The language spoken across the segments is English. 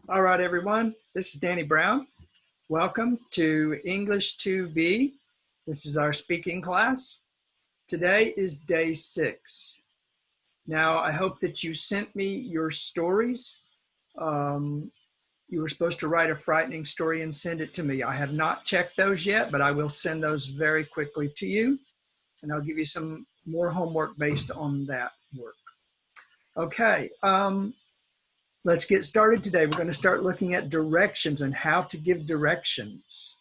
All right, everyone. This is Danny Brown. Welcome to English 2B. This is our speaking class. Today is day 6. Now, I hope that you sent me your stories. You were supposed to write a frightening story and send it to me. I have not checked those yet, but I will send those very quickly to you. And I'll give you some more homework based on that work. Okay. Let's get started today. We're going to start looking at directions and how to give directions.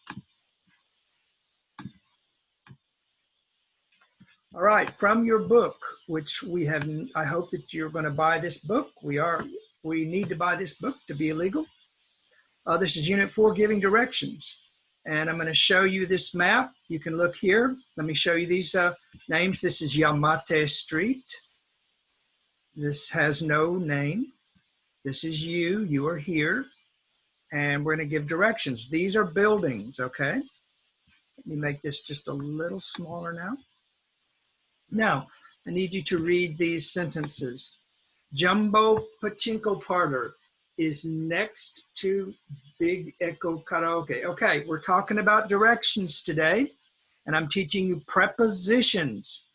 All right, from your book, which we have, I hope that you're going to buy this book. We need to buy this book to be illegal. This is Unit 4, Giving Directions. And I'm going to show you this map. You can look here. Let me show you these names. This is Yamate Street. This has no name. This is you. You are here. And we're going to give directions. These are buildings, okay? Let me make this just a little smaller now. Now, I need you to read these sentences. Jumbo Pachinko Parlor is next to Big Echo Karaoke. Okay, we're talking about directions today, and I'm teaching you prepositions.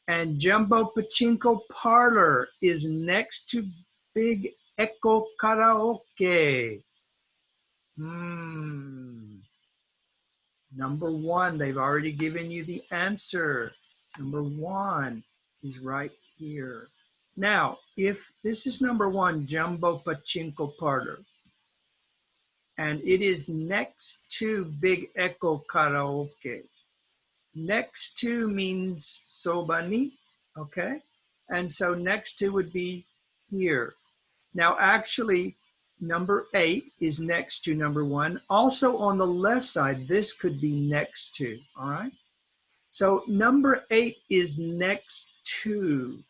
And Jumbo Pachinko Parlor is next to Big Echo Karaoke. Number 1, they've already given you the answer. Number 1 is right here. Now, if this is number 1, Jumbo Pachinko Parlor, and it is next to Big Echo Karaoke. Next to means sobani, okay? And so next to would be here. Now, actually, number 8 is next to number 1. Also on the left side, this could be next to, all right? So number 8 is next to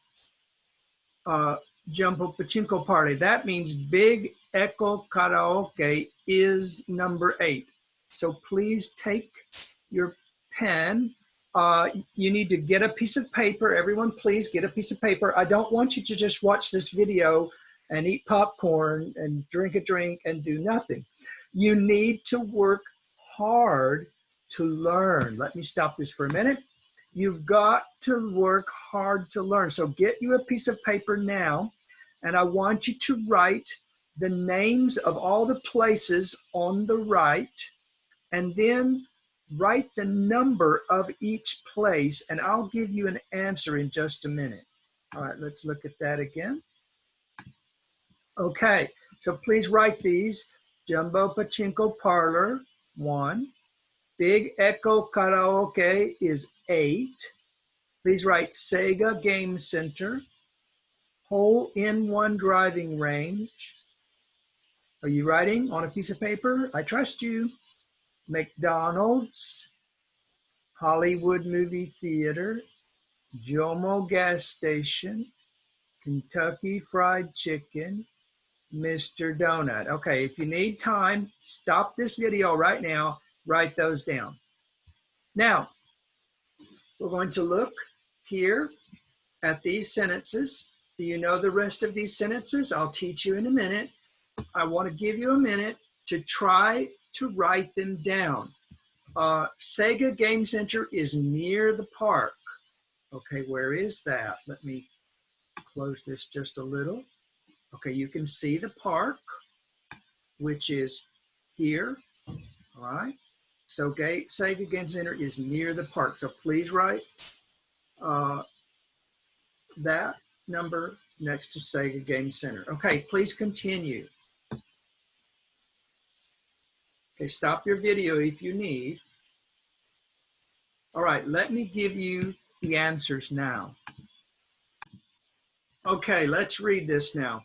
Jumbo Pachinko Party. That means Big Echo Karaoke is number 8. So please take your pen. You need to get a piece of paper. Everyone, please get a piece of paper. I don't want you to just watch this video and eat popcorn and drink a drink and do nothing. You need to work hard to learn. Let me stop this for a minute. You've got to work hard to learn. So get you a piece of paper now, and I want you to write the names of all the places on the right, and then write the number of each place, and I'll give you an answer in just a minute. All right, let's look at that again. Okay, so please write these. Jumbo Pachinko Parlor, 1. Big Echo Karaoke is 8. Please write Sega Game Center. Hole-in-one driving range. Are you writing on a piece of paper? I trust you. McDonald's. Hollywood Movie Theater. Jomo Gas Station. Kentucky Fried Chicken. Mr. Donut. Okay, if you need time, stop this video right now. Write those down. Now, we're going to look here at these sentences. Do you know the rest of these sentences? I'll teach you in a minute. I want to give you a minute to try to write them down. Sega Game Center is near the park. Okay, where is that? Let me close this just a little. Okay, you can see the park, which is here. All right. So Sega Game Center is near the park. So please write that number next to Sega Game Center. Okay, please continue. Okay, stop your video if you need. All right, let me give you the answers now. Okay, let's read this now.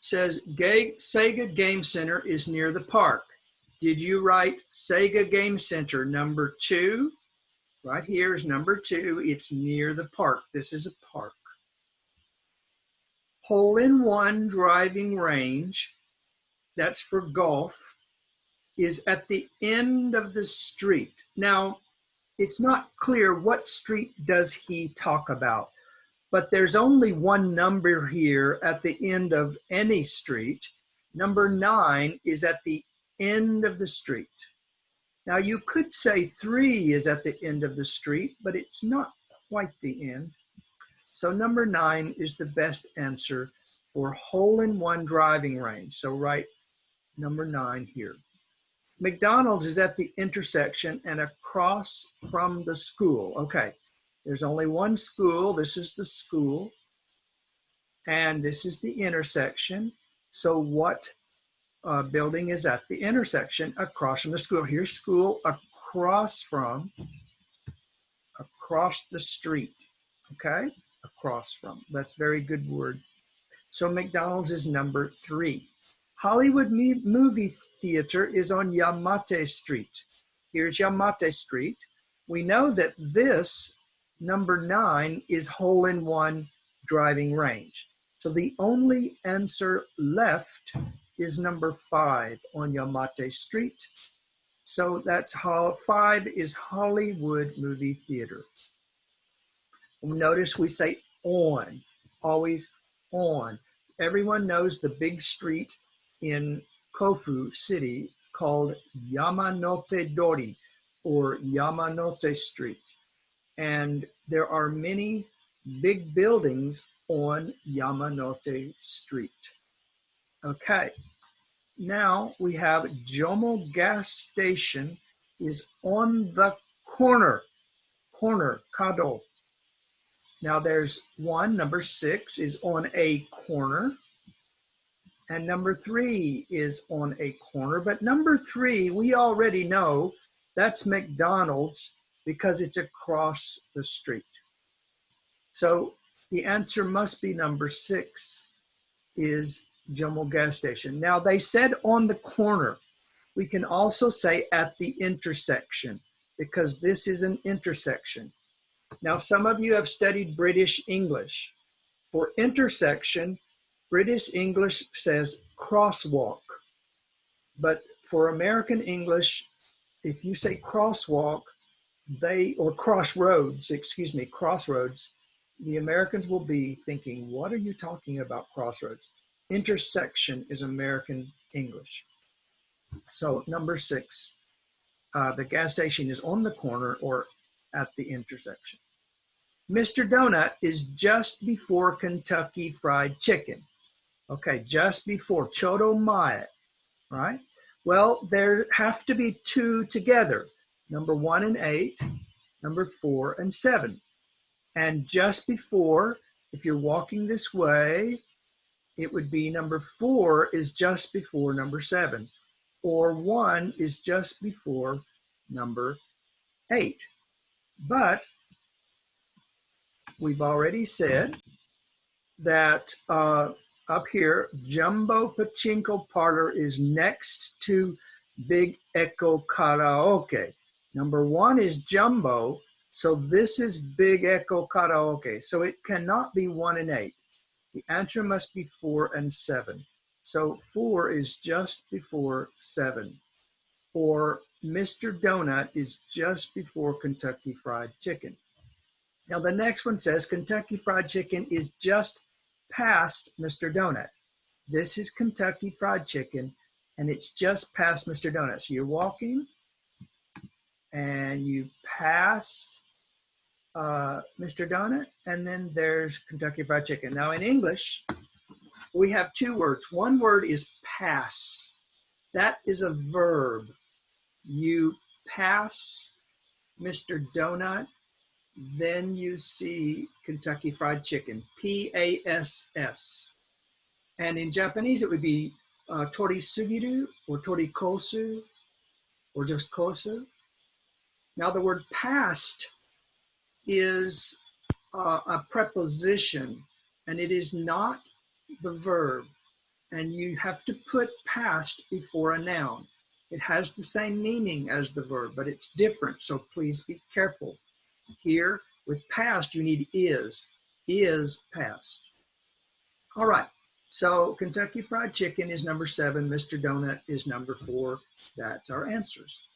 It says Sega Game Center is near the park. Did you write Sega Game Center number 2? Right here is number 2. It's near the park. This is a park. Hole-in-one driving range, that's for golf, is at the end of the street. Now, it's not clear what street does he talk about, but there's only one number here at the end of any street. Number 9 is at the end of the street. Now you could say 3 is at the end of the street, but it's not quite the end. So number 9 is the best answer for hole-in-one driving range. So write number 9 here. McDonald's is at the intersection and across from the school. Okay, there's only one school. This is the school. And this is the intersection. So what building is at the intersection across from the school? Here's school across the street. Okay, across from. That's a very good word. So McDonald's is number 3. Hollywood Movie Theater is on Yamate Street. Here's Yamate Street. We know that this, number 9, is hole-in-one driving range. So the only answer left is number 5 on Yamate Street. So that's 5 is Hollywood Movie Theater. Notice we say on, always on. Everyone knows the big street in Kofu City called Yamanote Dori or Yamanote Street. And there are many big buildings on Yamanote Street. Okay, now we have Jomo Gas Station is on the corner, Kado. Now there's one, number 6 is on a corner, and number 3 is on a corner, but number 3, we already know that's McDonald's because it's across the street. So the answer must be number 6 is Jomo Gas Station. Now they said on the corner. We can also say at the intersection because this is an intersection. Now some of you have studied British English. For intersection, British English says crosswalk. But for American English, if you say crosswalk, or crossroads, crossroads, the Americans will be thinking, what are you talking about crossroads? Intersection is American English. So number 6, the gas station is on the corner or at the intersection. Mr. Donut is just before Kentucky Fried Chicken. Okay, just before, Chodo Mae, right? Well, there have to be 2 together, number 1 and 8, number 4 and 7. And just before, if you're walking this way, it would be number 4 is just before number 7, or 1 is just before number 8. But we've already said that up here, Jumbo Pachinko Parlor is next to Big Echo Karaoke. Number 1 is Jumbo, so this is Big Echo Karaoke. So it cannot be 1 and 8. The answer must be 4 and 7. So 4 is just before 7. Or Mr. Donut is just before Kentucky Fried Chicken. Now the next one says Kentucky Fried Chicken is just past Mr. Donut. This is Kentucky Fried Chicken and it's just past Mr. Donut. So you're walking and you passed Mr. Donut, and then there's Kentucky Fried Chicken. Now in English, we have 2 words. One word is pass. That is a verb. You pass Mr. Donut, then you see Kentucky Fried Chicken, P-A-S-S. And in Japanese, it would be torisugiru or torikosu or just kosu. Now the word past is a preposition and it is not the verb, and you have to put past before a noun. It has the same meaning as the verb, but it's different, so please be careful. Here with past you need is past. All right, so Kentucky Fried Chicken is number 7, Mr. Donut is number 4. That's our answers.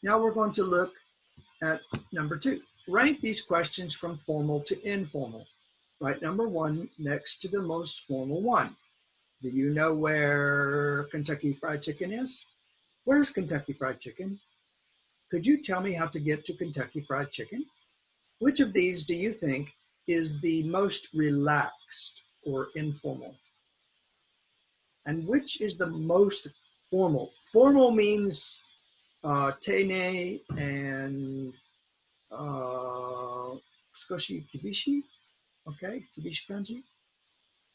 Now we're going to look at number 2. Rank these questions from formal to informal. Write number 1 next to the most formal one. Do you know where Kentucky Fried Chicken is? Where's Kentucky Fried Chicken? Could you tell me how to get to Kentucky Fried Chicken? Which of these do you think is the most relaxed or informal? And which is the most formal? Formal means tene and skoshi kibishi. Okay, kibishi kanji.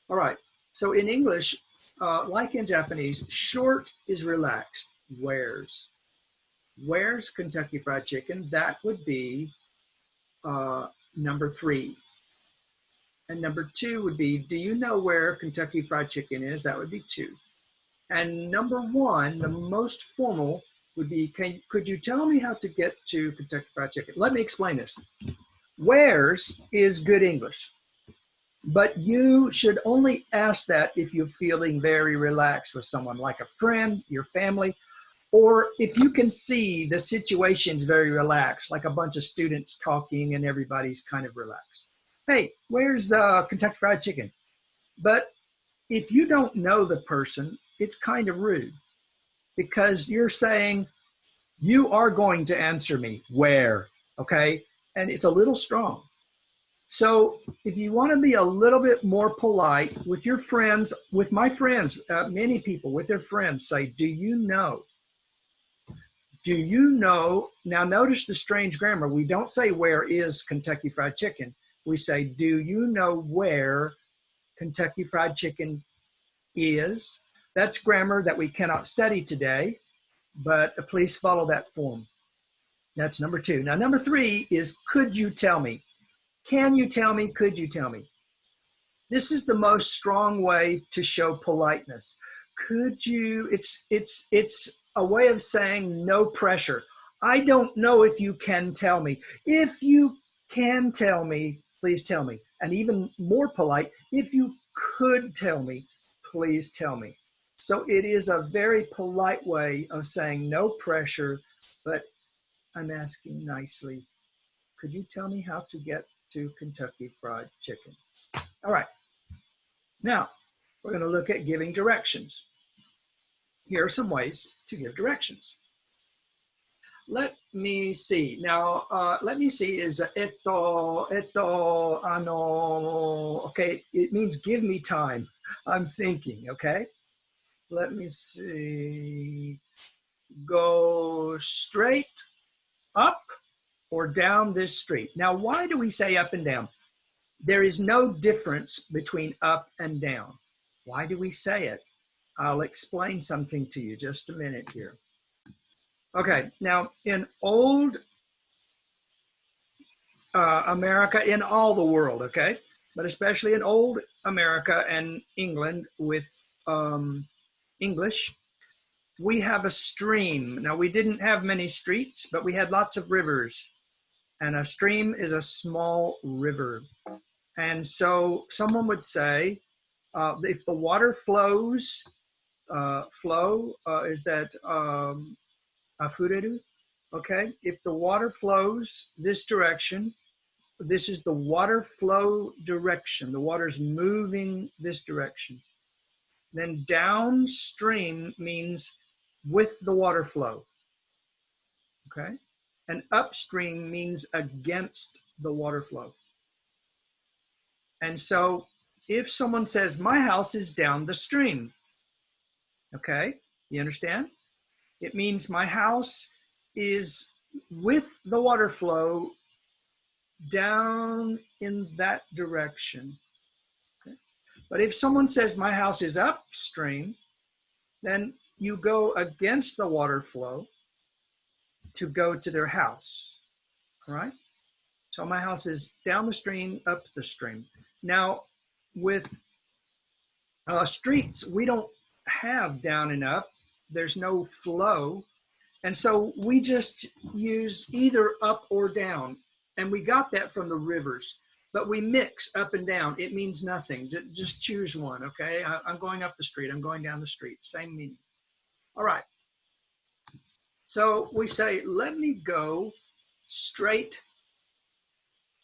All right. So in English, like in Japanese, short is relaxed. Where's? Where's Kentucky Fried Chicken? That would be number 3. And number 2 would be, do you know where Kentucky Fried Chicken is? That would be 2. And number 1, the most formal, would be, could you tell me how to get to Kentucky Fried Chicken? Let me explain this. Where's is good English, but you should only ask that if you're feeling very relaxed with someone, like a friend, your family, or if you can see the situation's very relaxed, like a bunch of students talking and everybody's kind of relaxed. Hey, where's Kentucky Fried Chicken? But if you don't know the person, it's kind of rude, because you're saying, you are going to answer me, where, okay? And it's a little strong. So if you want to be a little bit more polite with your friends, with my friends, many people with their friends say, do you know? Do you know? Now notice the strange grammar. We don't say, where is Kentucky Fried Chicken? We say, do you know where Kentucky Fried Chicken is? That's grammar that we cannot study today, but please follow that form. That's number 2. Now, number 3 is, could you tell me? Can you tell me? Could you tell me? This is the most strong way to show politeness. Could you, it's a way of saying no pressure. I don't know if you can tell me. If you can tell me, please tell me. And even more polite, if you could tell me, please tell me. So it is a very polite way of saying no pressure, but I'm asking nicely, could you tell me how to get to Kentucky Fried Chicken? All right. Now, we're going to look at giving directions. Here are some ways to give directions. Let me see. Now, let me see is okay, it means give me time. I'm thinking, okay? Let me see. Go straight up or down this street. Now, why do we say up and down? There is no difference between up and down. Why do we say it? I'll explain something to you, just a minute here. Okay, now in old America, in all the world, okay, but especially in old America and England with English, we have a stream. Now, we didn't have many streets, but we had lots of rivers. And a stream is a small river. And so someone would say, if the water flows, is that afureru? Okay, if the water flows this direction, this is the water flow direction. The water's moving this direction. Then downstream means with the water flow. Okay, and upstream means against the water flow. And so if someone says, my house is down the stream, okay, you understand? It means my house is with the water flow down in that direction. Okay? But if someone says my house is upstream, then you go against the water flow to go to their house, all right? So my house is down the stream, up the stream. Now, with streets, we don't have down and up. There's no flow. And so we just use either up or down. And we got that from the rivers. But we mix up and down. It means nothing. Just choose one, okay? I'm going up the street. I'm going down the street. Same meaning. All right. So we say, let me go straight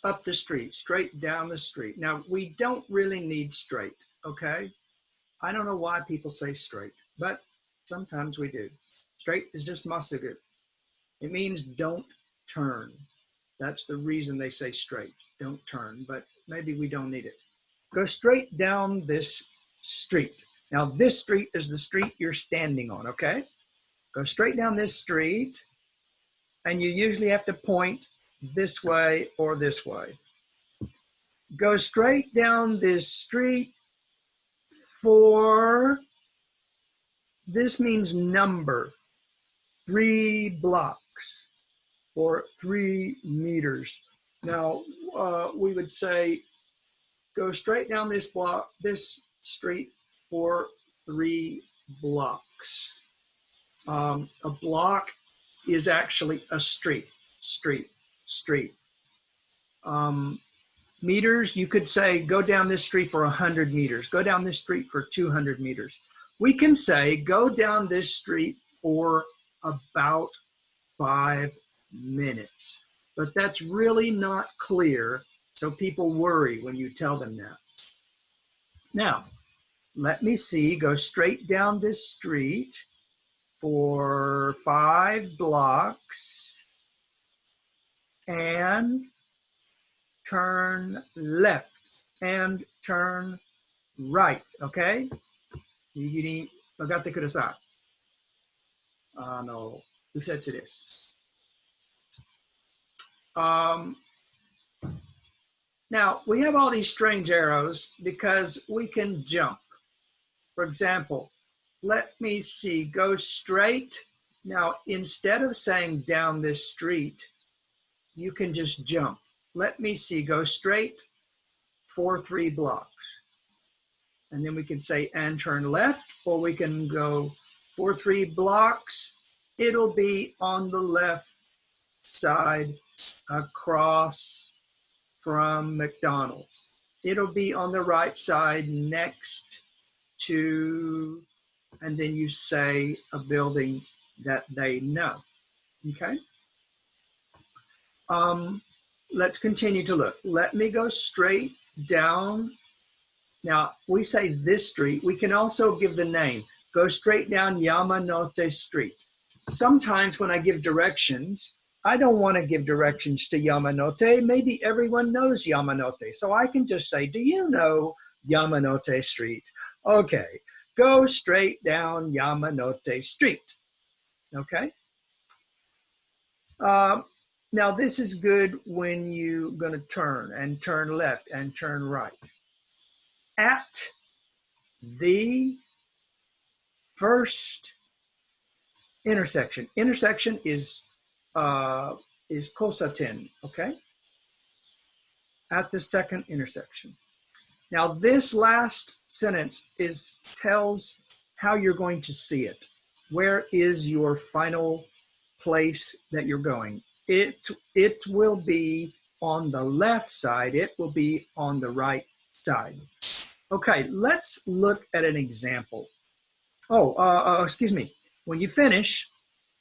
up the street, straight down the street. Now, we don't really need straight, okay? I don't know why people say straight, but sometimes we do. Straight is just masugu. It means don't turn. That's the reason they say straight, don't turn, but maybe we don't need it. Go straight down this street. Now this street is the street you're standing on, okay? Go straight down this street, and you usually have to point this way or this way. Go straight down this street for, this means number, 3 blocks or 3 meters. Now, we would say, go straight down this street for 3 blocks. A block is actually a street. Meters, you could say, go down this street for 100 meters. Go down this street for 200 meters. We can say, go down this street for about 5 minutes. But that's really not clear, so people worry when you tell them that. Now, let me see, go straight down this street for 5 blocks and turn left and turn right, okay? 右に曲がってください。右折です。Now, we have all these strange arrows because we can jump. For example, let me see, go straight. Now, instead of saying down this street, you can just jump. Let me see, go straight for 3 blocks. And then we can say, and turn left, or we can go for 3 blocks. It'll be on the left side across from McDonald's. It'll be on the right side next to, and then you say a building that they know, okay? Let's continue to look. Let me go straight down. Now, we say this street. We can also give the name. Go straight down Yamanote Street. Sometimes when I give directions, I don't want to give directions to Yamanote. Maybe everyone knows Yamanote. So I can just say, do you know Yamanote Street? Okay, go straight down Yamanote Street. Okay? Now this is good when you're going to turn and turn left and turn right. At the first intersection. Intersection is kosaten, okay? At the second intersection. Now this last sentence tells how you're going to see it. Where is your final place that you're going? It will be on the left side. It will be on the right side. Okay, let's look at an example. Excuse me. When you finish,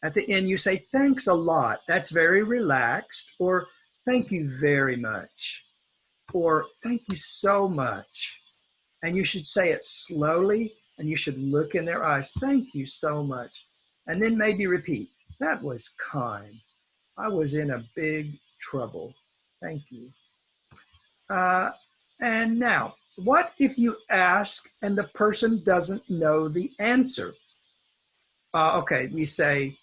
at the end you say, thanks a lot. That's very relaxed. Or thank you very much. Or thank you so much. And you should say it slowly, and you should look in their eyes. Thank you so much. And then maybe repeat, that was kind. I was in a big trouble. Thank you. And now, what if you ask and the person doesn't know the answer? Okay, we say,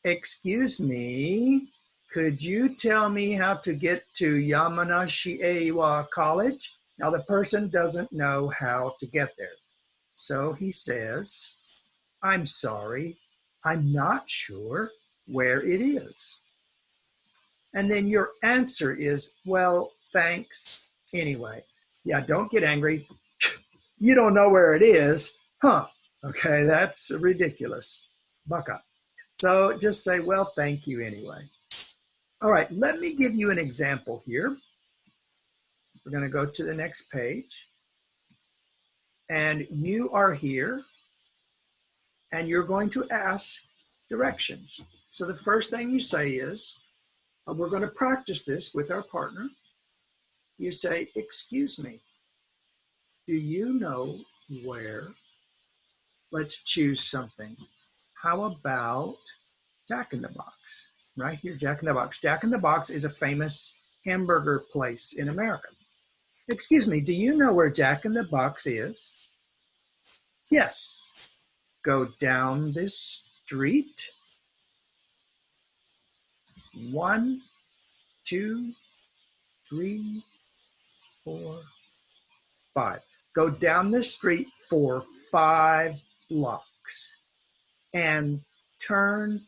excuse me, could you tell me how to get to Yamanashi-Eiwa College? Now the person doesn't know how to get there. So he says, I'm sorry, I'm not sure where it is. And then your answer is, well, thanks anyway. Yeah, don't get angry. You don't know where it is. Huh, okay, that's ridiculous. Baka. So just say, well, thank you anyway. All right, let me give you an example here. We're going to go to the next page. And you are here, and you're going to ask directions. So the first thing you say is, we're going to practice this with our partner. You say, excuse me. Do you know where? Let's choose something. How about Jack in the Box? Right here, Jack in the Box. Jack in the Box is a famous hamburger place in America. Excuse me, do you know where Jack in the Box is? Yes. Go down this street. 1, 2, 3, 4, 5. Go down the street for 5 blocks and turn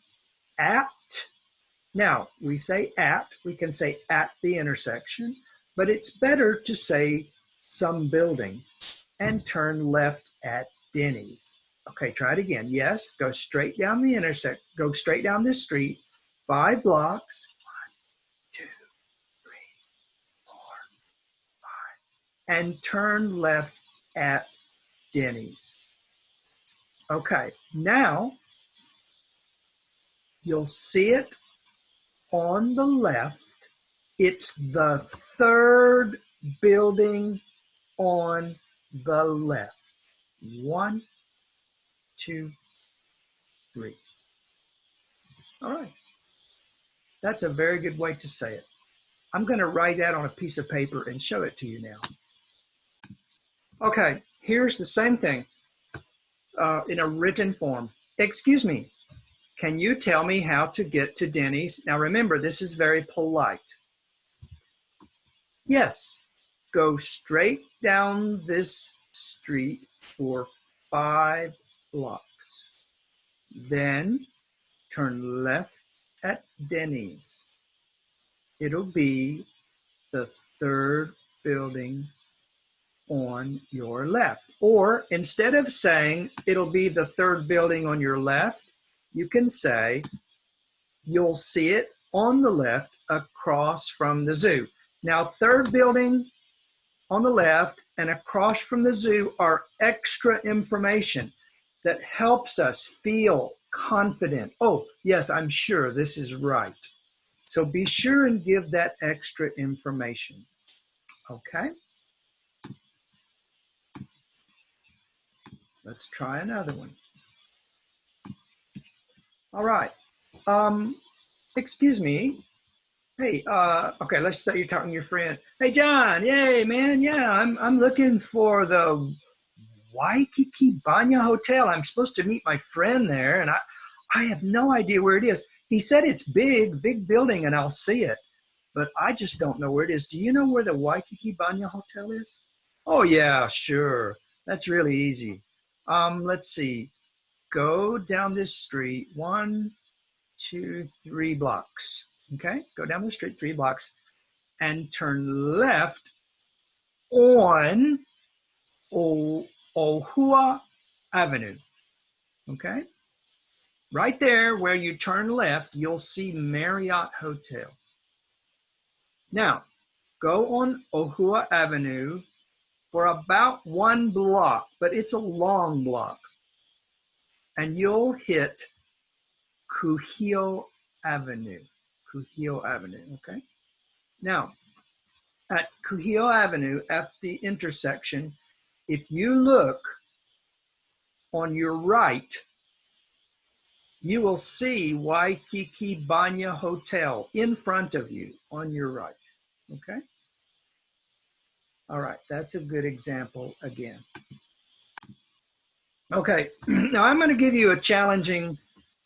at. Now, we say at, we can say at the intersection, but it's better to say some building and turn left at Denny's. Okay, try it again. Yes, go straight down the intersect, go straight down this street, 5 blocks, 1, 2, 3, 4, 5, and turn left at Denny's. Okay, now you'll see it on the left. It's the 3rd building on the left. 1, 2, 3. All right. That's a very good way to say it. I'm going to write that on a piece of paper and show it to you now. Okay, here's the same thing in a written form. Excuse me, can you tell me how to get to Denny's? Now remember, this is very polite. Yes, go straight down this street for 5 blocks. Then turn left at Denny's. It'll be the 3rd building on your left. Or instead of saying it'll be the 3rd building on your left, you can say you'll see it on the left across from the zoo. Now, 3rd building on the left and across from the zoo are extra information that helps us feel confident. Oh, yes, I'm sure this is right. So be sure and give that extra information. Okay? Let's try another one. All right. Excuse me. Hey, okay, let's say you're talking to your friend. Hey, John, yay, man, yeah, I'm looking for the Waikiki Banya Hotel. I'm supposed to meet my friend there, and I have no idea where it is. He said it's big building, and I'll see it, but I just don't know where it is. Do you know where the Waikiki Banya Hotel is? Oh, yeah, sure. That's really easy. Let's see. Go down this street, 1, 2, 3 blocks. Okay, go down the street 3 blocks and turn left on Ohua Avenue. Okay, right there where you turn left, you'll see Marriott Hotel. Now, go on Ohua Avenue for about 1 block, but it's a long block, and you'll hit Kuhio Avenue. Kuhio Avenue, okay? Now, at Kuhio Avenue, at the intersection, if you look on your right, you will see Waikiki Banya Hotel in front of you on your right, okay? All right, that's a good example again. Okay, now I'm going to give you a challenging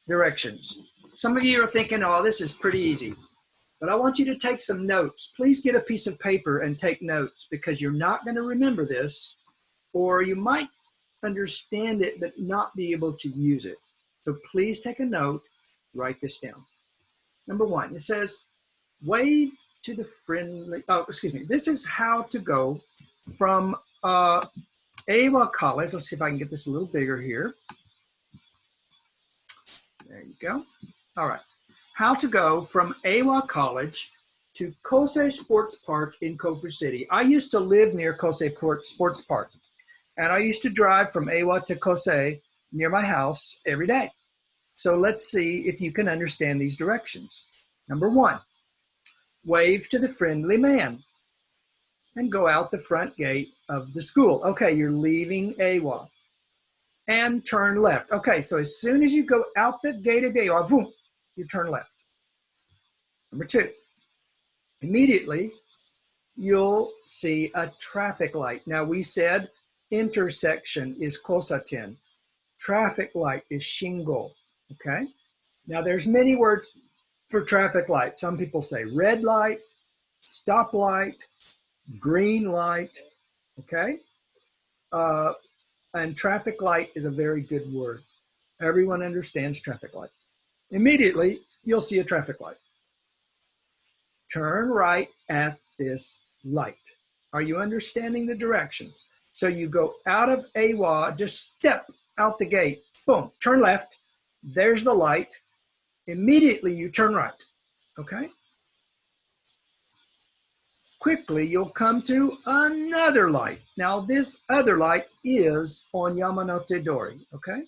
directions. Some of you are thinking, oh, this is pretty easy. But I want you to take some notes. Please get a piece of paper and take notes, because you're not going to remember this, or you might understand it but not be able to use it. So please take a note, write this down. Number 1, it says, wave to the friendly, this is how to go from Awa College. Let's see if I can get this a little bigger here. There you go. All right. How to go from Awa College to Kosei Sports Park in Kofu City. I used to live near Kosei Sports Park, and I used to drive from Awa to Kosei near my house every day. So let's see if you can understand these directions. Number 1, wave to the friendly man. and go out the front gate of the school. Okay, you're leaving AWA. And turn left. Okay, so as soon as you go out the gate of AWA, boom, you turn left. Number 2, immediately you'll see a traffic light. Now we said intersection is kosaten. Traffic light is shingo, okay? Now there's many words for traffic light. Some people say red light, stoplight, green light, okay? And traffic light is a very good word. Everyone understands traffic light. Immediately, you'll see a traffic light. Turn right at this light. Are you understanding the directions? So you go out of AWA, just step out the gate, boom, turn left, there's the light. Immediately you turn right, okay? Quickly you'll come to another light. Now this other light is on Yamanote Dori, okay?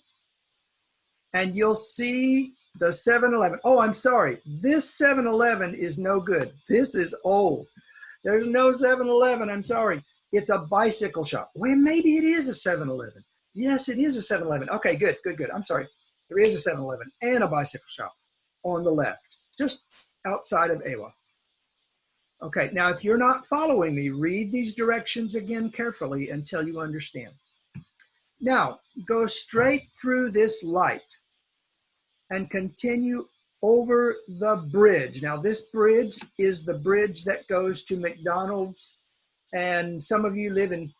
And you'll see the 7-Eleven. Oh, I'm sorry, this 7-Eleven is no good. This is old. There's no 7-Eleven, I'm sorry. It's a bicycle shop. Well, maybe it is a 7-Eleven. Yes, it is a 7-Eleven. Okay, good. I'm sorry. There is a 7-Eleven and a bicycle shop on the left, just outside of AWA. Okay, now if you're not following me, read these directions again carefully until you understand. Now, go straight through this light and continue over the bridge. Now, this bridge is the bridge that goes to McDonald's, and some of you live in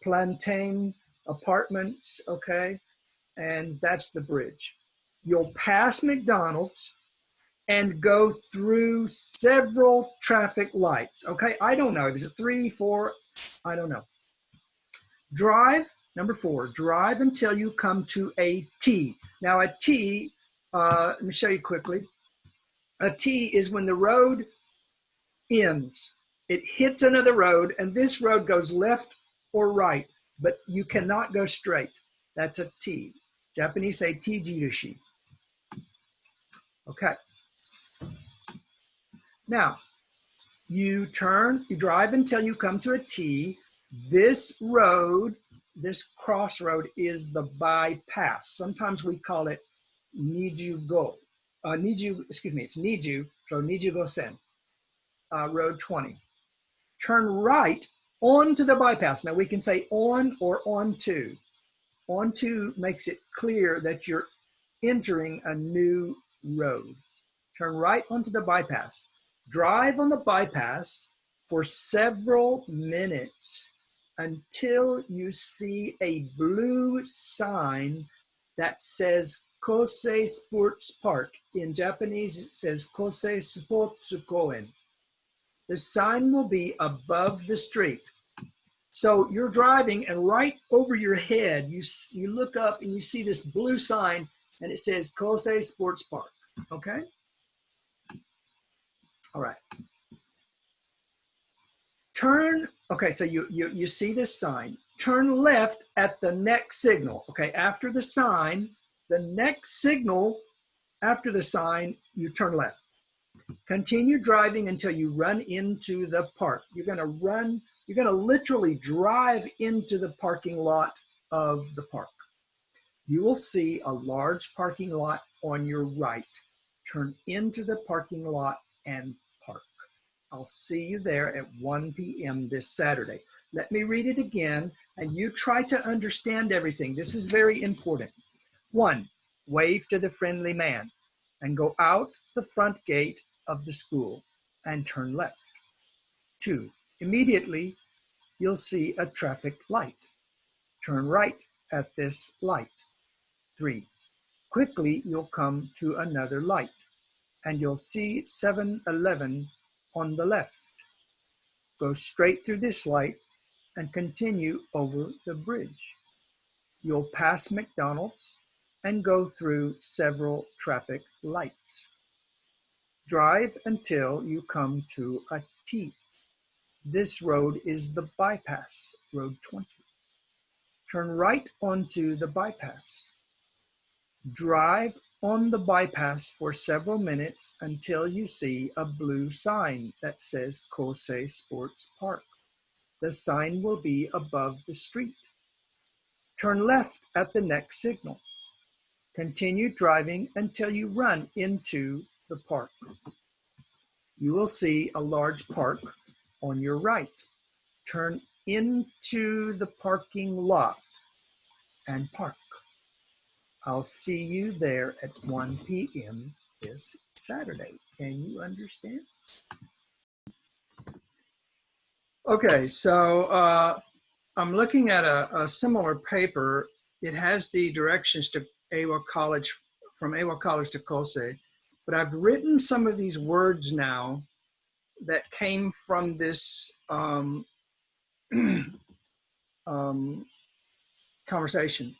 Plantain Apartments, okay? And that's the bridge. You'll pass McDonald's and go through several traffic lights, okay? I don't know, is it 3, 4? I don't know. Drive, number 4, drive until you come to a T. Now a T, let me show you quickly. A T is when the road ends. It hits another road, and this road goes left or right, but you cannot go straight. That's a T. Japanese say T jirushi. Okay. Now, you drive until you come to a T. This road, this crossroad is the bypass. Sometimes we call it Nijugo. It's Niju, so Nijugo Sen, Road 20. Turn right onto the bypass. Now we can say on or onto. Onto makes it clear that you're entering a new road. Turn right onto the bypass. Drive on the bypass for several minutes until you see a blue sign that says Kosei Sports Park. In Japanese, it says Kosei Sports Koen. The sign will be above the street. So you're driving, and right over your head, you look up and you see this blue sign, and it says Kosei Sports Park, okay? All right. Okay, so you see this sign. Turn left at the next signal, okay? After the sign, the next signal after the sign, you turn left. Continue driving until you run into the park. You're gonna literally drive into the parking lot of the park. You will see a large parking lot on your right. Turn into the parking lot and park. I'll see you there at 1 p.m. this Saturday. Let me read it again, and you try to understand everything. This is very important. 1, wave to the friendly man and go out the front gate of the school and turn left. 2, immediately you'll see a traffic light. Turn right at this light. 3, quickly you'll come to another light and you'll see 7-Eleven on the left. Go straight through this light and continue over the bridge. You'll pass McDonald's and go through several traffic lights. Drive until you come to a T. This road is the bypass, Road 20. Turn right onto the bypass. Drive on the bypass for several minutes until you see a blue sign that says Kosei Sports Park. The sign will be above the street. Turn left at the next signal. Continue driving until you run into the park. You will see a large park on your right. Turn into the parking lot and park. I'll see you there at 1 p.m. this Saturday. Can you understand? Okay, so I'm looking at a similar paper. It has the directions to Awa College, from Awa College to Kose, but I've written some of these words now that came from this conversation.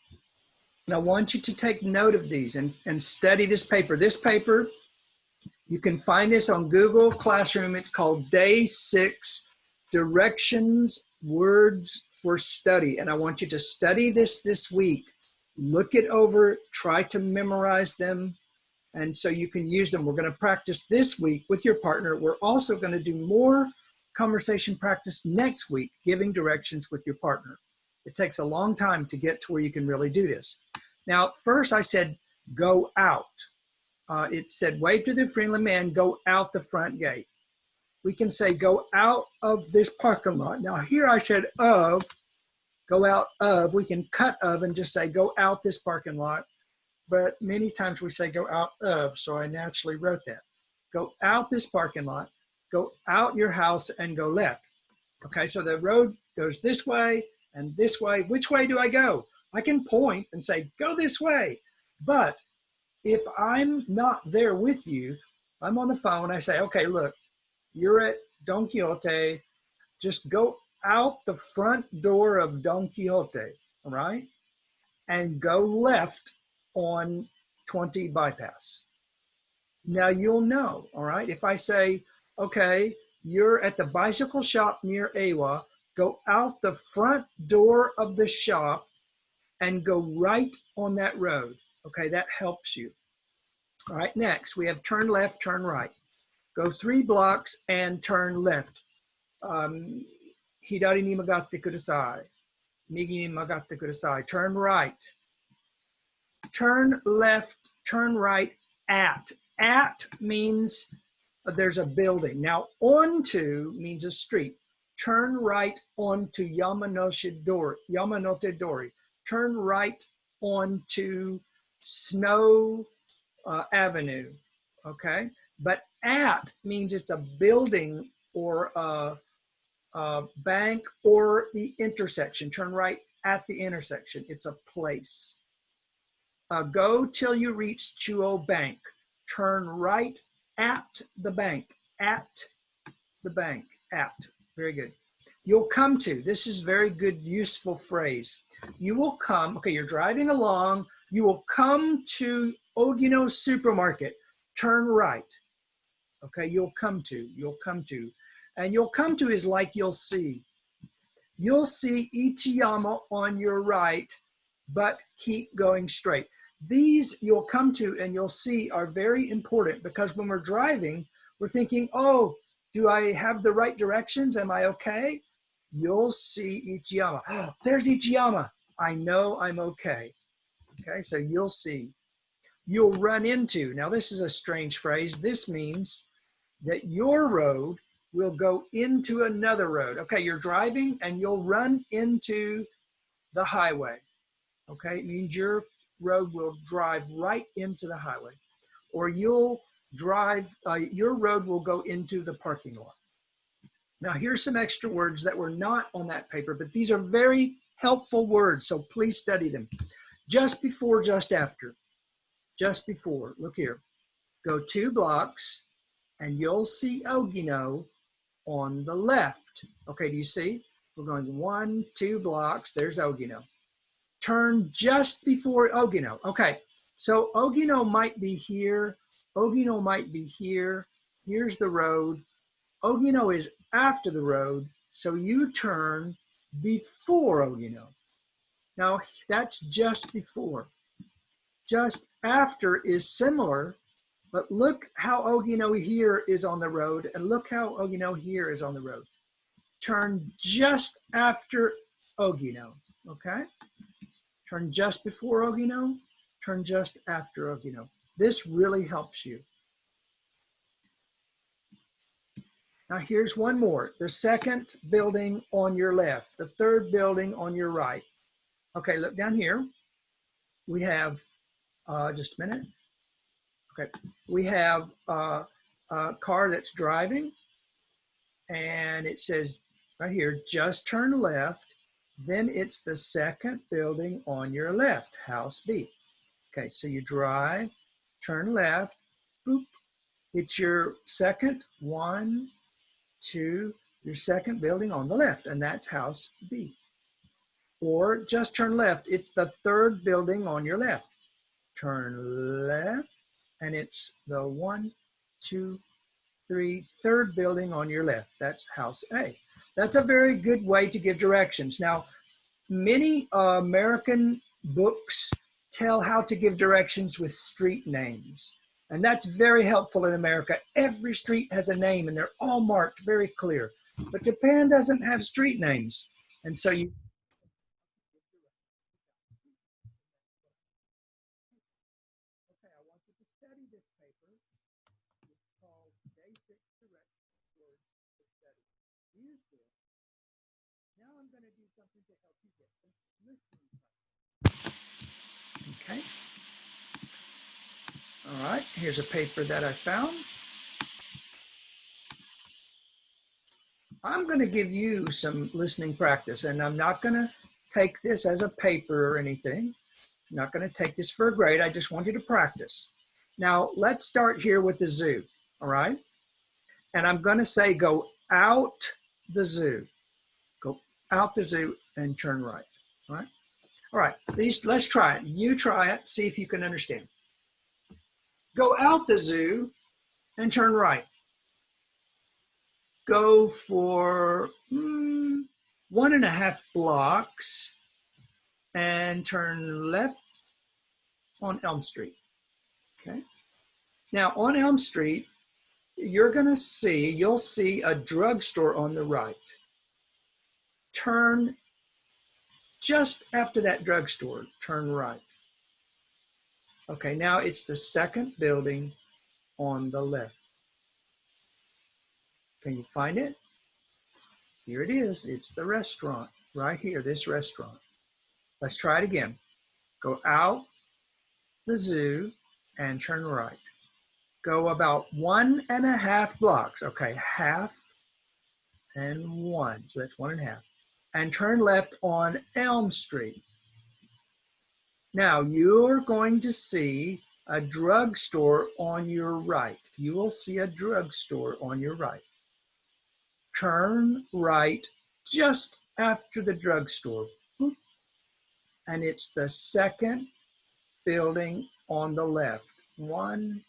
And I want you to take note of these and study this paper. This paper, you can find this on Google Classroom. It's called Day 6, Directions, Words for Study. And I want you to study this week. Look it over, try to memorize them, and so you can use them. We're going to practice this week with your partner. We're also going to do more conversation practice next week, giving directions with your partner. It takes a long time to get to where you can really do this. Now, first I said, go out. It said, wave to the friendly man, go out the front gate. We can say, go out of this parking lot. Now here I said of, go out of. We can cut of and just say, go out this parking lot. But many times we say, go out of, so I naturally wrote that. Go out this parking lot, go out your house and go left. Okay, so the road goes this way and this way. Which way do I go? I can point and say, go this way. But if I'm not there with you, I'm on the phone, I say, okay, look, you're at Don Quixote, just go out the front door of Don Quixote, all right? And go left on 20 bypass. Now you'll know, all right? If I say, okay, you're at the bicycle shop near Awa, go out the front door of the shop and go right on that road. Okay, that helps you. All right, next we have turn left, turn right. Go 3 blocks and turn left. Hidari ni magatte kudasai. Migi ni magatte kudasai. Turn right. Turn left, turn right at. At means there's a building. Now, onto means a street. Turn right onto Yamanote Dori. Turn right onto Snow Avenue, okay? But at means it's a building or a bank or the intersection. Turn right at the intersection. It's a place. Go till you reach Chuo Bank. Turn right at the bank. At the bank. At. Very good. You'll come to. This is very good, useful phrase. You will come. Okay, you're driving along. You will come to Ogino Supermarket. Turn right. Okay, you'll come to. You'll come to. And you'll come to is like you'll see. You'll see Ichiyama on your right, but keep going straight. These you'll come to and you'll see are very important because when we're driving, we're thinking, oh, do I have the right directions? Am I okay? You'll see Ichiyama. Oh, there's Ichiyama. I know I'm okay. Okay, so you'll see. You'll run into. Now, this is a strange phrase. This means that your road will go into another road. Okay, you're driving and you'll run into the highway. Okay, it means your road will drive right into the highway. Or you'll drive, your road will go into the parking lot. Now, here's some extra words that were not on that paper, but these are very helpful words, so please study them. Just before, just after. Just before, look here. Go 2 blocks and you'll see Ogino on the left. Okay, do you see? We're going 1, 2 blocks, there's Ogino. Turn just before Ogino. Okay, so Ogino might be here. Ogino might be here. Here's the road. Ogino is after the road, so you turn before Ogino. Now, that's just before. Just after is similar, but look how Ogino here is on the road, and look how Ogino here is on the road. turn just after Ogino, okay? Turn just before Ogino, turn just after Ogino. This really helps you. Now here's one more. The second building on your left, the third building on your right. Okay, look down here. We have, just a minute. Okay, we have a car that's driving, and it says right here, just turn left. Then it's the second building on your left, house B. Okay, so you drive, turn left, boop. It's your second, 1, 2, your second building on the left, and that's house B. Or just turn left, it's the third building on your left. Turn left, and it's the 1, 2, 3, third building on your left. That's house A. That's a very good way to give directions. Now, many American books tell how to give directions with street names. And that's very helpful in America. Every street has a name and they're all marked very clear. But Japan doesn't have street names. And so you okay, I want you to study this paper. It's called Basic Directions for Study. Use this. Now I'm going to do something to help you get some listening practice. Okay. All right, here's a paper that I found. I'm going to give you some listening practice, and I'm not going to take this as a paper or anything. I'm not going to take this for a grade. I just want you to practice. Now, let's start here with the zoo, all right? And I'm going to say go out the zoo. Go out the zoo and turn right, all right? All right, let's try it. You try it, see if you can understand. Go out the zoo and turn right. Go for 1.5 blocks and turn left on Elm Street. Okay. Now on Elm Street, you'll see a drugstore on the right. Turn just after that drugstore, turn right. Okay, now it's the second building on the left. Can you find it? Here it is. It's the restaurant right here, this restaurant. Let's try it again. Go out the zoo and turn right. Go about 1.5 blocks. Okay, half and 1. So that's 1.5. And turn left on Elm Street. Now you're going to see a drugstore on your right. You will see a drugstore on your right. Turn right just after the drugstore. And it's the second building on the left. 1,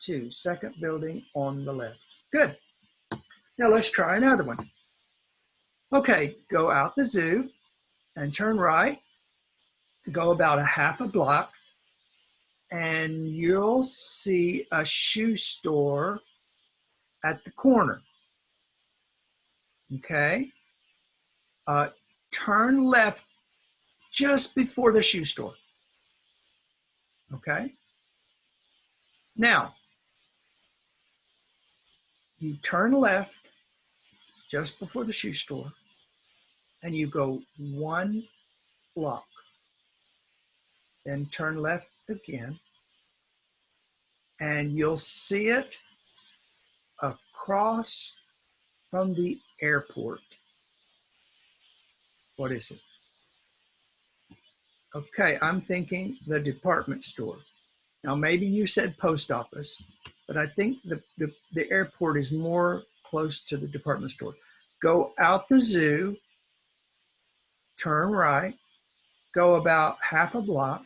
2, second building on the left. Good. Now let's try another one. Okay, go out the zoo and turn right. Go about 1/2 block and you'll see a shoe store at the corner. Okay. Turn left just before the shoe store. Okay. Now, you turn left just before the shoe store and you go 1 block. Then turn left again and you'll see it across from the airport. What is it? Okay, I'm thinking the department store. Now, maybe you said post office, but I think the airport is more close to the department store. Go out the zoo, turn right, go about 1/2 block.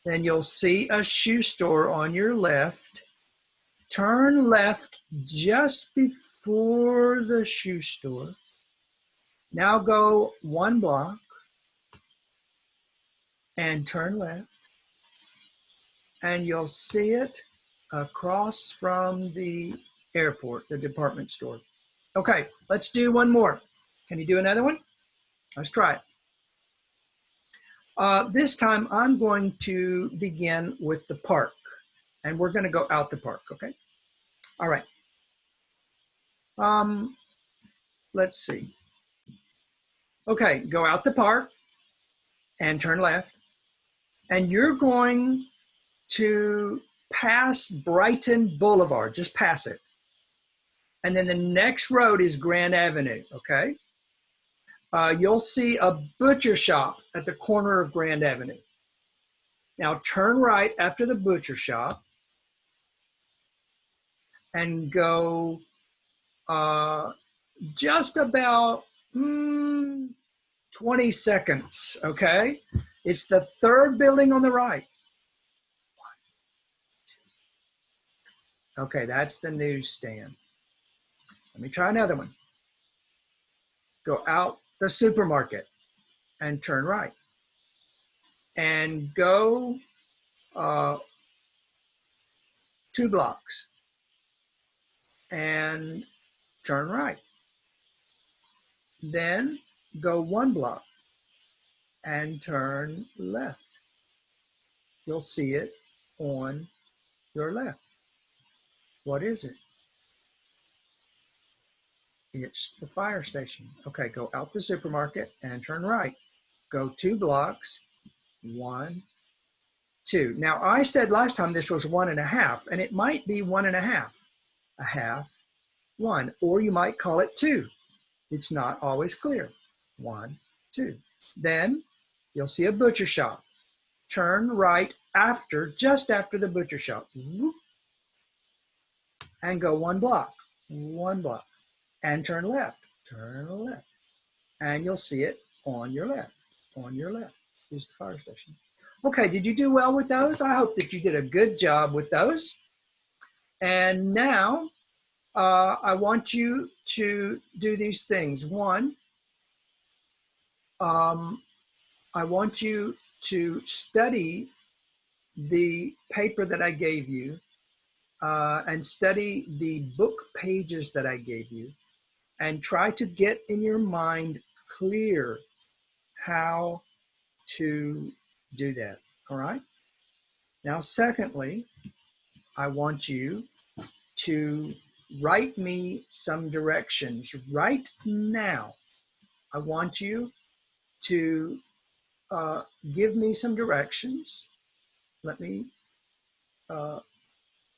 Then you'll see a shoe store on your left. Turn left just before the shoe store. Now go 1 block and turn left. And you'll see it across from the airport, the department store. Okay, let's do one more. Can you do another one? Let's try it. This time I'm going to begin with the park, and we're going to go out the park, okay? All right. Let's see. Okay, go out the park and turn left, and you're going to pass Brighton Boulevard, just pass it. And then the next road is Grand Avenue, okay? You'll see a butcher shop at the corner of Grand Avenue. Now turn right after the butcher shop and go just about 20 seconds, okay? It's the third building on the right. Okay, that's the newsstand. Let me try another one. Go out the supermarket and turn right. And go 2 blocks and turn right. Then go 1 block and turn left. You'll see it on your left. What is it? It's the fire station. Okay, go out the supermarket and turn right. Go 2 blocks, 1, 2. Now I said last time this was 1.5, and it might be 1.5, a half, 1, or you might call it 2. It's not always clear. 1, 2. Then you'll see a butcher shop. Turn right after, just after the butcher shop, and go 1 block, 1 block, and turn left, and you'll see it on your left, is the fire station. Okay, did you do well with those? I hope that you did a good job with those. And now I want you to do these things. One, I want you to study the paper that I gave you and study the book pages that I gave you, and try to get in your mind clear how to do that, all right? Now, secondly, I want you to write me some directions right now. I want you to give me some directions. Let me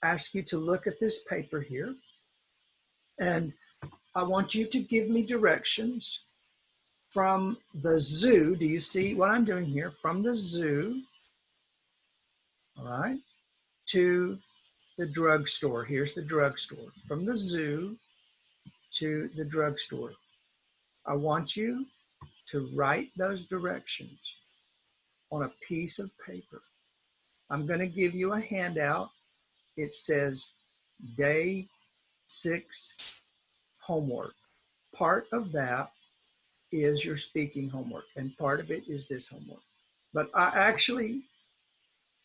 ask you to look at this paper here, and I want you to give me directions from the zoo. Do you see what I'm doing here? From the zoo, all right, to the drugstore. Here's the drugstore. From the zoo to the drugstore. I want you to write those directions on a piece of paper. I'm going to give you a handout. It says day 6 homework. Part of that is your speaking homework, and part of it is this homework. But I actually,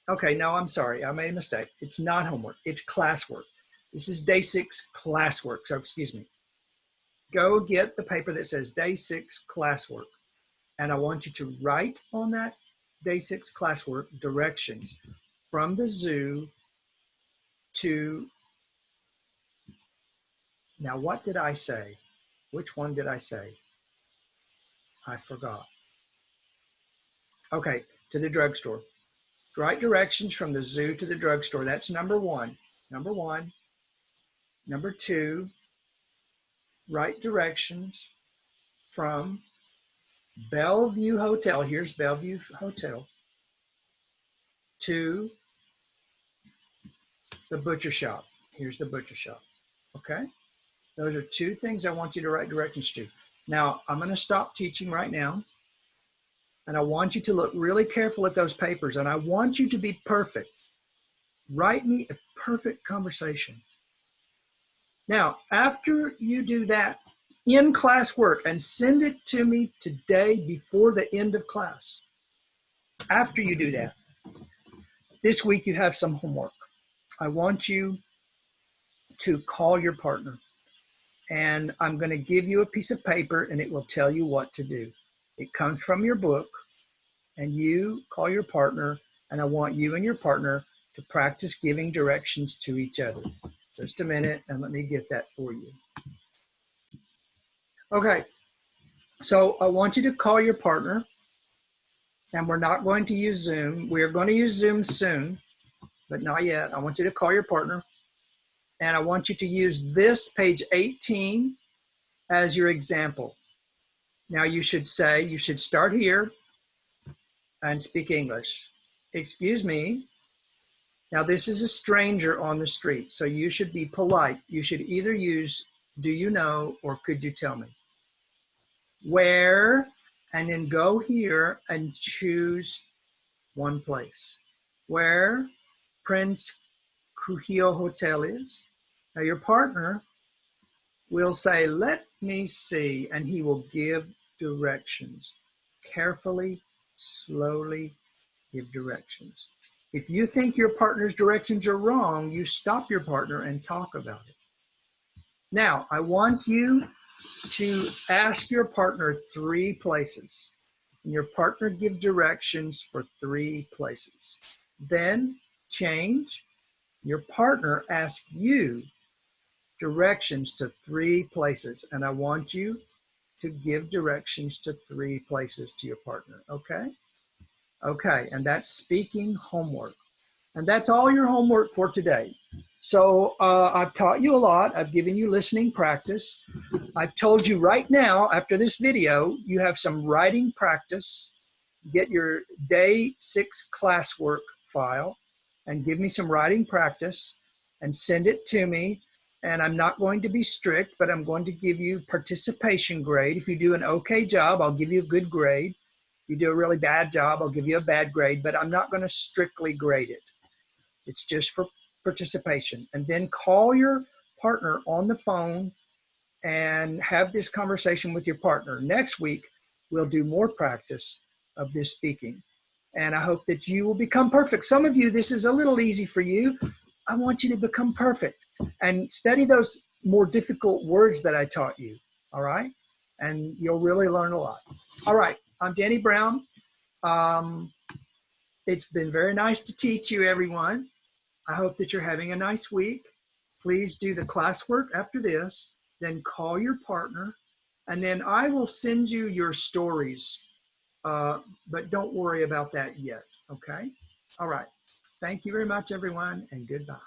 okay, no, I'm sorry. I made a mistake. It's not homework. It's classwork. This is day 6 classwork. So excuse me. Go get the paper that says day 6 classwork. And I want you to write on that day 6 classwork directions from the zoo to, now what did I say? Which one did I say? I forgot. Okay, to the drugstore. Write directions from the zoo to the drugstore. That's number 1. Number 1. Number 2, write directions from Bellevue Hotel. Here's Bellevue Hotel. To the butcher shop. Here's the butcher shop. Okay? Those are 2 things I want you to write directions to. Now, I'm going to stop teaching right now. And I want you to look really careful at those papers. And I want you to be perfect. Write me a perfect conversation. Now, after you do that in class work and send it to me today before the end of class, after you do that, this week you have some homework. I want you to call your partner and I'm going to give you a piece of paper and it will tell you what to do. It comes from your book, and you call your partner, and I want you and your partner to practice giving directions to each other. Just a minute, and let me get that for you. Okay, so I want you to call your partner, and we're not going to use Zoom. We are going to use Zoom soon, but not yet. I want you to call your partner, and I want you to use this page 18 as your example. Now you should start here and speak English. Excuse me. Now this is a stranger on the street, so you should be polite. You should either use do you know or could you tell me. Where, and then go here and choose one place. Where Prince Kuhio Hotel is. Now your partner will say, let me see, and he will give directions. Carefully, slowly give directions. If you think your partner's directions are wrong, you stop your partner and talk about it. Now, I want you to ask your partner 3 places. And your partner give directions for 3 places. Then change. Your partner asks you directions to 3 places. And I want you to give directions to 3 places to your partner, okay? Okay, and that's speaking homework. And that's all your homework for today. So I've taught you a lot. I've given you listening practice. I've told you right now, after this video, you have some writing practice. Get your day 6 classwork file and give me some writing practice and send it to me. And I'm not going to be strict, but I'm going to give you participation grade. If you do an okay job, I'll give you a good grade. If you do a really bad job, I'll give you a bad grade, but I'm not going to strictly grade it. It's just for participation. And then call your partner on the phone and have this conversation with your partner. Next week, we'll do more practice of this speaking. And I hope that you will become perfect. Some of you, this is a little easy for you. I want you to become perfect and study those more difficult words that I taught you, all right? And you'll really learn a lot. All right, I'm Danny Brown. It's been very nice to teach you, everyone. I hope that you're having a nice week. Please do the classwork after this, then call your partner, and then I will send you your stories, but don't worry about that yet, okay? All right. Thank you very much, everyone, and goodbye.